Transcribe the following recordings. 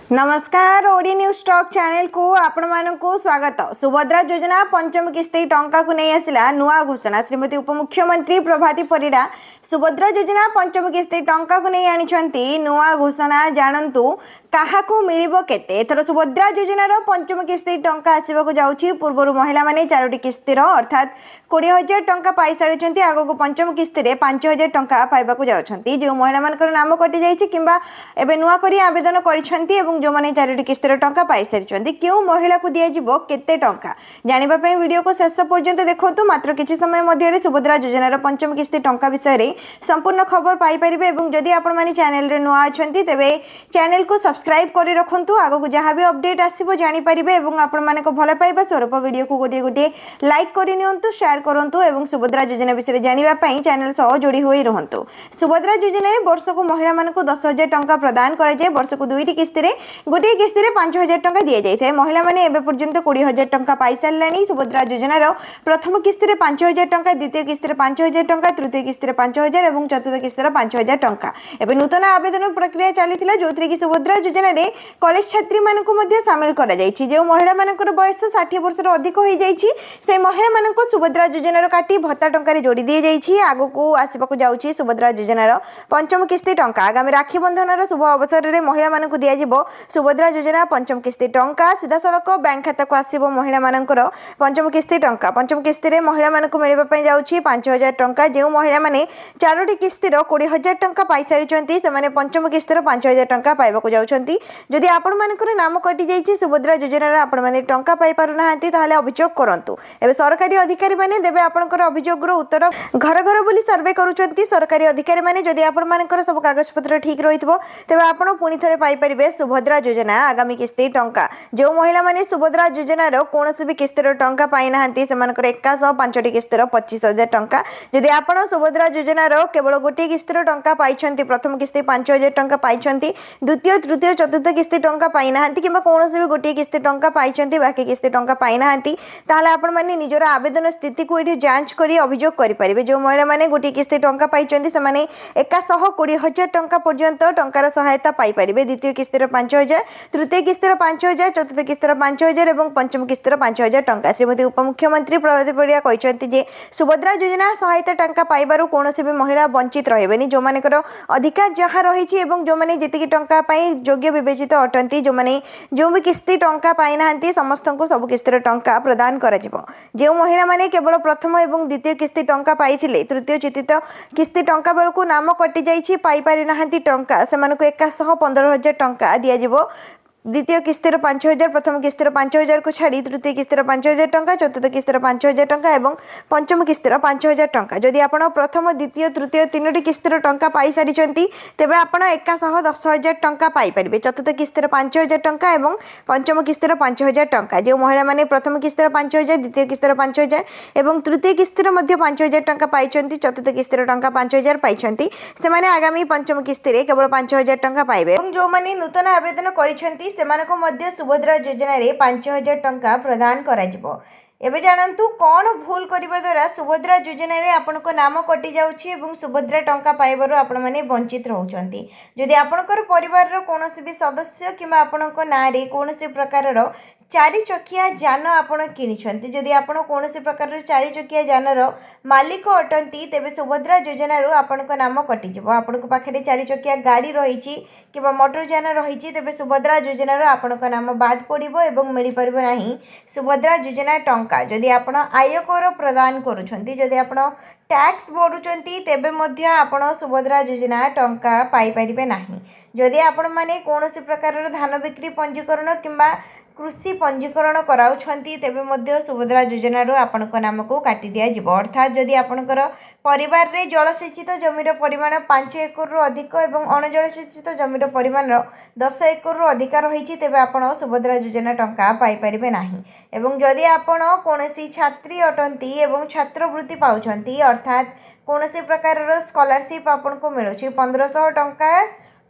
नमस्कार OD news stock channel को आपण मानकु स्वागत। सुभद्रा योजना पंचम किस्ती टंका को नहीं आसिला नुआ घोषणा। श्रीमती उपमुख्यमंत्री प्रभाती परिडा सुभद्रा योजना पंचम किस्ती टंका को नहीं आनिछंती नुआ घोषणा। जानंतु काहाकू मिलिबो केते। एथर सुभद्रा योजनार पंचम किस्ती टंका आसिबाकू जाउछि। पूर्वरु महिला माने चारोटी किस्तीर अर्थात 20,000 टंका पाई सारिछंती। आगो पंचम किस्ती रे 5,000 टंका पाइबाकू जाउछंती। जो महिला मानकर नाम कटि जाइछि किंबा एबे नुआ करी आवेदन करिछंती एवं जो माने चारोटी किस्तीर टंका पाई सारिछंती केउ महिला को दिया जिवो केते टंका जानिबा पई वीडियो को शेष पर्यंत देखंतु। मात्र किछि समय मध्ये सुभद्रा योजनार पंचम किस्ती टंका विषय रे संपूर्ण खबर पाई परिबे। एवं जदि आपण माने चैनल रे नुआ अछंती तेबे चैनल को सब्सक्राइब करि रखंतु। आगो को जहां भी अपडेट आसीबो जानि परिबे। एवं आपण माने को भले पाइबा स्वरूप वीडियो को गोटे गोटे लाइक करि नियंतु, शेयर करंतु एवं सुभद्रा योजना विषय जानिबा पई चैनल सह जोड़ी होई रहंतु। सुभद्रा योजना वर्ष को महिला मानकु 10,000 टंका प्रदान करा जाय। वर्ष को दुईटी किस्ती रे गोटे किस्ती रे 5,000 टंका दिया जाय थाए। महिला माने एबे पर्यंत 20,000 टंका पाई सारलानी। सुभद्रा योजनार प्रथम किस्ती रे 5,000 टंका, द्वितीय किस्ती रे 5,000 टंका, तृतीय किस्ती रे 5,000 एवं चतुर्थ किस्ती रे 5,000 टंका। एबे नूतन आवेदन प्रक्रिया चलीथिला जोथरे कि सुभद्रा योजना रे कॉलेज छात्री मानकु मध्ये शामिल करा जायछि। जे महिला मानकर बयस 60 वर्ष रो अधिक होई जायछि से महिला मानकु सुभद्रा योजनार काटी भत्ता टंका रे जोड़ी दिए जायछि। आगो को आसीबाकू जाउछि सुभद्रा योजनार पंचम किस्ती टंका। आगामी राखी बंधनर शुभ अवसर रे महिला मानकु दिया जिवो सुभद्रा योजना पंचम किस्ती टंका। सीधा सड़क बैंक खाता को आसीबो महिला मानकर पंचम किस्ती टंका। पंचम किस्ती रे महिला मानकु मिलिबा पई जाउछि 5,000 टंका। जे महिला माने चारोटी किस्ती रो 20,000 टंका पाई सारिछंती से माने पंचम किस्ती रो 5,000 टंका पाइबाकू जाउछंती। जदि आपण मानकर नाम कटि जाइछि सुभद्रा योजना रे आपण माने टंका पाई पारु नाहंती ताहाले अभियोग करंतु। एबे सरकारी अधिकारी माने देबे आपनकर अभियोग रो उत्तर। घर घर बुली सर्वे करूछंती सरकारी अधिकारी माने। जदि आपण मानकर सब कागज पत्र ठीक रहितबो तेबे आपण पुनी थरे पाई परिबे सुभद्रा योजना आगामी किस्ती टंका। जो महिला माने सुभद्रा योजना रो कोनोसी भी किस्ती रो टंका पाई नाहंती सेमानकर 1,500 किस्ती रो 25,000 टंका। जदि आपण सुभद्रा योजना रो केवल गोटे किस्ती रो टंका पाइछंती, प्रथम किस्ती 5,000 टंका पाइछंती, द्वितीय तृतीय चतुर्थ किस्ती टंका पाई नाहंती किबा कोनोसी भी गोटे किस्ती टंका पाइछंती, बाकी किस्ती टंका पाई नाहंती ताहाले आपण माने निजर आवेदन स्थिति को एठी जांच करी अभियोग करि परिबे। जो महिला माने गोटे किस्ती टंका पाइछंती से माने 1,20,000 टंका पर्यंत टंकार सहायता पाई परिबे। द्वितीय किस्ती रो 5,000, तृतीय किस्ती रो 5,000, चतुर्थ किस्ती रो 5,000 एवं पंचम किस्ती रो 5,000 टंका। श्रीमती उपमुख्यमंत्री प्रभाती परिडा कहिसंती जे सुभद्रा योजना सहायता टंका पाइबारु कोनोसी भी महिला वंचित रहबेनी। जो मानेकर अधिकार जहाँ रहिछि एवं जो माने जेतिकी टंका पाई योग्य विवेचित अटंती, जो माने जो भी किस्ती टंका पाई नाहंती समस्तंको सब किस्ती रो टंका प्रदान करा जिवो। जे महिला माने केवल प्रथम एवं द्वितीय किस्ती टंका पाइथिले, तृतीय चतुर्थ किस्ती टंका बेलकु नाम कटि जाइछि पाई पारि नाहंती टंका सेमानकु 1,15,000 टंका दिया जिवो। द्वितीय किस्ती रो 5,000, प्रथम किस्ती रो 5,000 को छाड़ी तृतीय किस्ती रो 5,000 टंका, चतुर्थ किस्ती रो 5,000 टंका एवं पंचम किस्ती रो 5,000 टंका। जदि आपण प्रथम द्वितीय तृतीय तीनोटी किस्ती रो टंका पाई सारिछंती तेबे आपण 1,10,000 टंका पाई परिबे। चतुर्थ किस्ती रो 5,000 टंका एवं पंचम किस्ती रो 5,000 टंका। जो महिला माने प्रथम किस्ती रो 5,000, द्वितीय किस्ती रो 5,000 एवं तृतीय किस्ती रो मध्ये 5,000 टंका पाइछंती, चतुर्थ किस्ती रो टंका 5,000 पाइछंती से माने आगामी पंचम किस्ती रे केवल 5,000 टंका पाइबे। एवं जो माने नूतन आवेदन करिछंती सेमानको मध्य सुभद्रा योजना रे 5,000 टंका प्रदान करा जिवो। एबे जानंतु कौन भूल करिबा द्वारा सुभद्रा योजना रे आपनको नाम कटि जाउछि एवं सुभद्रा टंका पाइबारो आपण माने वंचित रहउछंती। जदि आपनकर परिवार रो कोनोसी भी सदस्य किबा आपनको ना रे कोनोसी प्रकार रो 4 चकिया जान आपण किनिछंती, जदि आपण कोनोसी प्रकार रो 4 चकिया जान रो मालिक अटंती तेबे सुभद्रा योजना रो आपनको नाम कटि जिवो। आपनको पाखरे 4 चकिया गाड़ी रहिछि किबा मोटर जान रहिछि तेबे सुभद्रा योजना रो आपनको नाम बाद पड़िबो एवं मिलि परिबो नाही सुभद्रा योजना टंका। जदि आपण आयकर प्रदान करूछंती, जदि आपण टैक्स भरुछंती तेबे मध्ये आपण सुभद्रा योजना टंका पाई परिबे नाही। जदि आपण माने कोनोसी प्रकार रो धान बिक्री पंजीकरण किबा कृषि पंजीकरण कराउछंती तेबे मध्ये सुभद्रा योजना रो आपनको नाम को काटी दिया जिवो। अर्थात जदि आपनकर परिवार रे जलसेचित जमीर परिमाण 5 एकड़ रो अधिक एवं अणजलसेचित जमीर परिमाण 10 एकड़ रो अधिक रहिछि तेबे आपण सुभद्रा योजना टंका पाई परिबे नाही। एवं जदि आपण कोनोसी छात्री अटंती एवं छात्रवृत्ति पाउछंती अर्थात कोनोसी प्रकार रो स्कॉलरशिप आपनको मिलुछि 1,500 टंका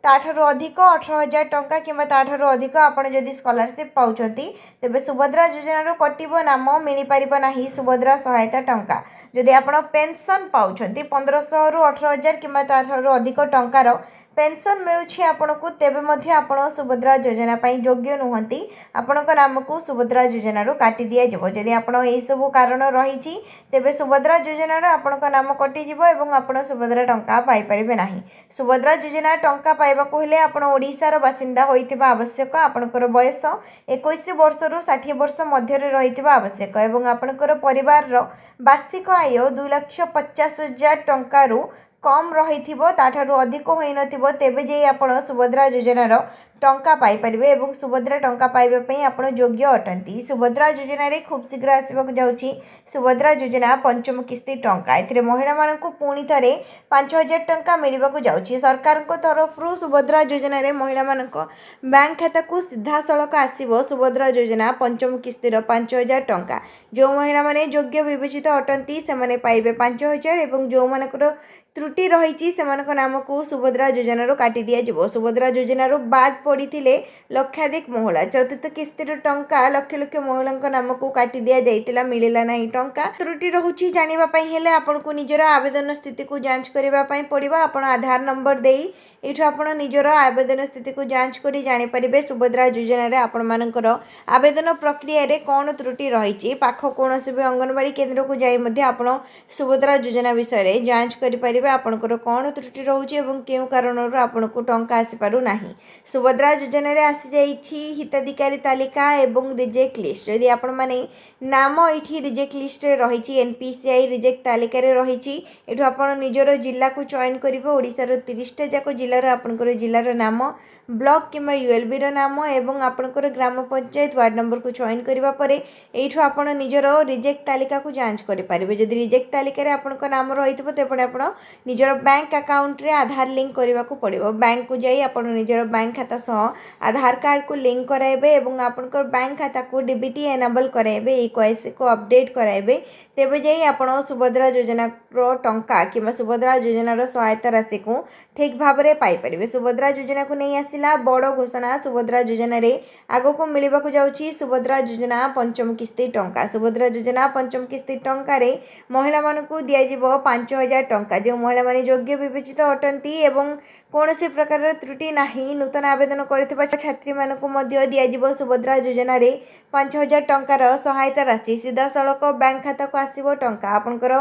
ताठरो अधिक 18,000 टंका किंवा ताठरो अधिक आपण जदि स्कॉलरशिप पाउछंती तेबे सुभद्रा योजना रो कटिबो नाम मिलि परिबो नाही सुभद्रा सहायता टंका। जदि आपण पेंशन पाउछंती 1,500 रु 18,000 किंवा ताठरो अधिक टंकार पेंशन मिलूछि आपनको तेबे मध्य आपण सुभद्रा योजना पाई योग्य नुहंती आपणक नाम को सुभद्रा योजना रो काटी दिया जबो जदि आपण एई सब कारण रहिछि तेबे सुभद्रा योजना रो आपणक नाम कटि जिवो एवं आपण सुभद्रा टंका पाई परिबे नाही। सुभद्रा योजना टंका पाइबा को हेले आपण ओडिसा रो बासिंदा होइतिबा आवश्यक आपणकर बयस 21 वर्ष रु 60 वर्ष मध्य रे रहितिबा आवश्यक एवं आपणकर परिवार रो वार्षिक आय 2,50,000 टंका रु कम रही ताठारू अधिक हो नथिबो तेबे जे आपण सुभद्रा योजना रो टंका पाई परिबे एवं सुभद्रा टंका पाइबा पई आपण योग्य अटंती। सुभद्रा योजना रे खूब शीघ्र आसीबाक जाउची सुभद्रा योजना पंचम किस्ती टंका एथिरे महिला मानकु पुणी थरे 5,000 टंका मिलिबाकु जाउची। सरकार को तरफरु सुभद्रा योजना रे महिला मानक बैंक खाता को सीधा सड़क आसीबो सुभद्रा योजना पंचम किस्ती रो 5,000 टंका। जो महिला माने योग्य विवेचित अटंती से माने पाइबे 5,000 एवं जो मानकर त्रुटि रही नाम को सुभद्रा योजना रो काटी दिया जिवो। सुभद्रा योजना रो बाद पड़ीथिले लक्षाधिक महिला चतुर्थ किस्ती टंका लक्ष लक्ष महिला नाम को काटी दिया जाइतिला मिलिला नाही टंका त्रुटि रहुची जानिबा पई हेले आपन को निजर आवेदन स्थिति को जांच करिबा पई पड़िबा। आपन आधार नंबर देई एठो आपन निजर आवेदन स्थिति को जांच करी जानि परिबे सुभद्रा योजना रे आपन मानकर आवेदन प्रक्रिया रे कोन त्रुटि रहिची। पाखो कोनोसी भी अंगनवाड़ी केंद्र को जाई मध्ये आपन सुभद्रा योजना विषय रे जांच करि परिबे आपनकर कोन त्रुटि रहउची एवं केउ कारणर आपनको टंका आसी पारु नाही। सुभद्रा योजना रे आसी जाईछि हिताधिकारी तालिका एवं रिजेक्ट लिस्ट यदि आपण माने नाम एठी रिजेक्ट लिस्ट रे रहिछि एनपीसीआई रिजेक्ट तालिका रे रहिछि एठो आपण निजर जिल्ला को चयन करिबो। ओडिसा रो 30 टा जाको जिल्ला रो आपनकर जिल्ला रो नाम ब्लॉक किंबा यूएलबी रो नाम एवं आपनकर ग्राम पंचायत वार्ड नंबर को चयन करिबा परे एठो आपण निजर रिजेक्ट तालिका को जांच करि पारिबे। जदि रिजेक्ट तालिका रे आपनकर नाम रहितबो तेपडे आपण निजर बैंक अकाउंट रे आधार लिंक करने को पड़ो। बैंक को जाई आपण निजर बैंक खाता सह आधार कार्ड को लिंक कराइबे एवं आपनकर बैंक खाता को डीबीटी एनेबल कराइबे ईकेवाईसी को अपडेट कराइबे तेबे जाई आपण सुभद्रा योजना रो टंका किंबा सुभद्रा योजना रो सहायता राशि को ठीक भाव में पाई परिबे। सुभद्रा योजना को नहीं आसिला बड़ घोषणा सुभद्रा योजना रे आगो को मिलिबा को जाउची सुभद्रा योजना पंचम किस्ती टंका। सुभद्रा योजना पंचम किस्ती टंका रे महिला मानकु दिया जिवो 5,000 टंका। जो महिला माने योग्य विवेचित अटंती एवं कौनसी प्रकार त्रुटि नाही नूतन आवेदन करथिबा छात्री मानकु मध्य दिया जिवो सुभद्रा योजना रे 5,000 टंकार सहायता राशि सीधा सड़क बैंक खाता को आसीबो टंका। आपनकर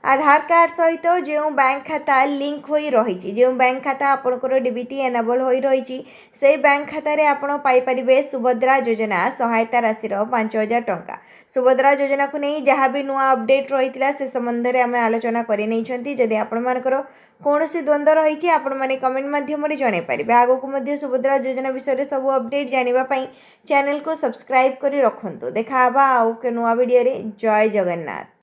आधार कार्ड सहित जो बैंक खाता लिंक होई रहिछि जो बैंक खाता आपनकर डीबीटी एनेबल होई रहिछि से बैंक खाता रे आपण पाई परिबे सुभद्रा योजना सहायता राशि रो 5,000 टंका। सुभद्रा योजना को नहीं जहाँ भी नुआ अपडेट रही से संबंध में आम आलोचना करछंती। जदि आपण मानकर कौनसी द्वंद्व रही आपण माने कमेंट माध्यम जन पारे आगो को सुभद्रा योजना विषय सब अपडेट जानापी चैनल को सब्सक्राइब कर रखुद। देखा आउ के नुआ वीडियो रे। जय जगन्नाथ।